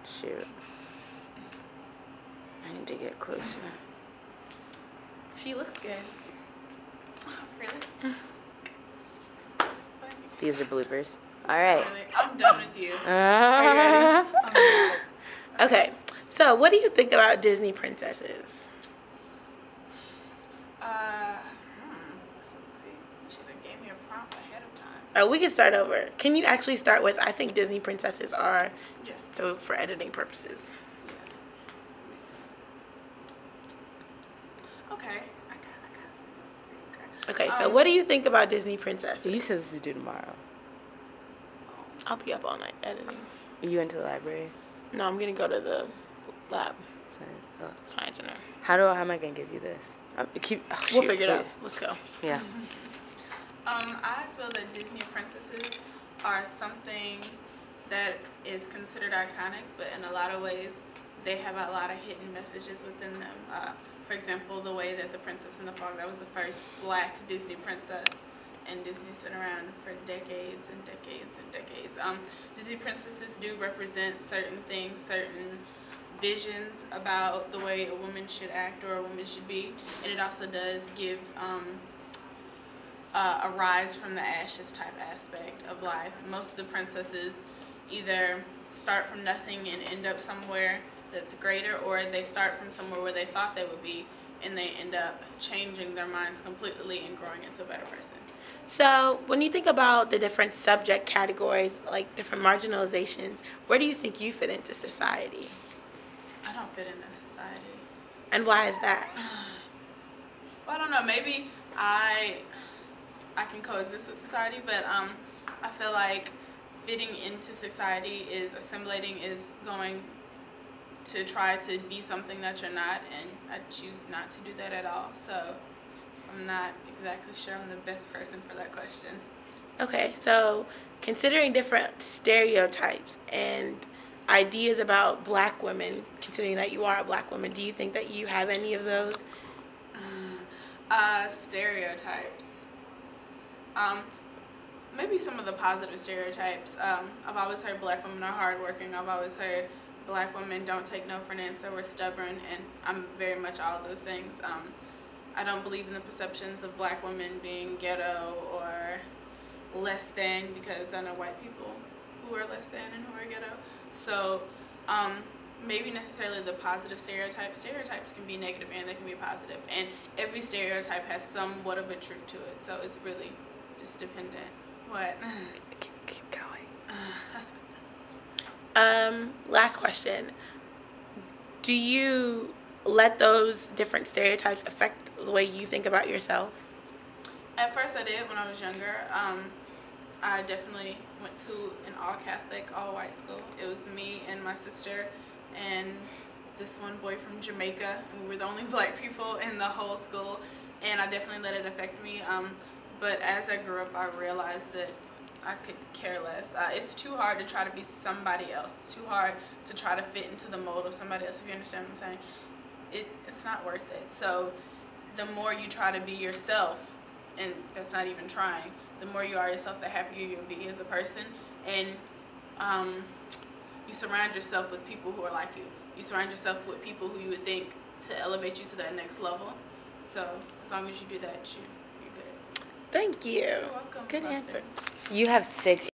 Shoot. I need to get closer. She looks good. Really? These are bloopers. All right. I'm done with you. Are you ready? I'm done. Okay. So, what do you think about Disney princesses? Let's see. You should have gave me a prompt ahead of time. Oh, we can start over. Can you actually start with, I think Disney princesses are, Yeah. so for editing purposes. Yeah. Okay. I got something. Okay, so what do you think about Disney princesses? You said this to do tomorrow. I'll be up all night editing. Are you into the library? No, I'm going to go to the lab. Science Center. How am I going to give you this? We'll figure it out. Let's go. Yeah. I feel that Disney princesses are something that is considered iconic, but in a lot of ways, they have a lot of hidden messages within them. For example, the way that the Princess and the Frog, that was the first black Disney princess, and Disney's been around for decades and decades and decades. Disney princesses do represent certain things, certain visions about the way a woman should act or a woman should be, and it also does give a rise from the ashes type aspect of life. Most of the princesses either start from nothing and end up somewhere that's greater, or they start from somewhere where they thought they would be and they end up changing their minds completely and growing into a better person. So, when you think about the different subject categories, like different marginalizations, where do you think you fit into society? I don't fit into society. And why is that? Well, I don't know. Maybe I can coexist with society, but I feel like fitting into society is assimilating, is going to try to be something that you're not, and I choose not to do that at all. So I'm not exactly sure I'm the best person for that question. Okay, so considering different stereotypes and ideas about black women, considering that you are a black woman, do you think that you have any of those? Stereotypes. Maybe some of the positive stereotypes. I've always heard black women are hardworking. I've always heard black women don't take no for an answer. We're stubborn, and I'm very much all those things. I don't believe in the perceptions of black women being ghetto or less than, because I know white people who are less than and who are ghetto. So maybe necessarily the positive stereotypes. Stereotypes can be negative and they can be positive. And every stereotype has somewhat of a truth to it. So it's really just dependent. What? Keep going. Last question. Do you let those different stereotypes affect the way you think about yourself? At first I did when I was younger. I definitely went to an all-Catholic, all-white school. It was me and my sister and this one boy from Jamaica, and we were the only black people in the whole school, and I definitely let it affect me. But as I grew up, I realized that I could care less. It's too hard to try to be somebody else. It's too hard to try to fit into the mold of somebody else, if you understand what I'm saying. It's not worth it. So the more you try to be yourself, and that's not even trying, the more you are yourself, the happier you'll be as a person. And you surround yourself with people who are like you. You surround yourself with people who you would think to elevate you to that next level. So as long as you do that, you're good. Thank you. You're welcome. Good answer. You have 6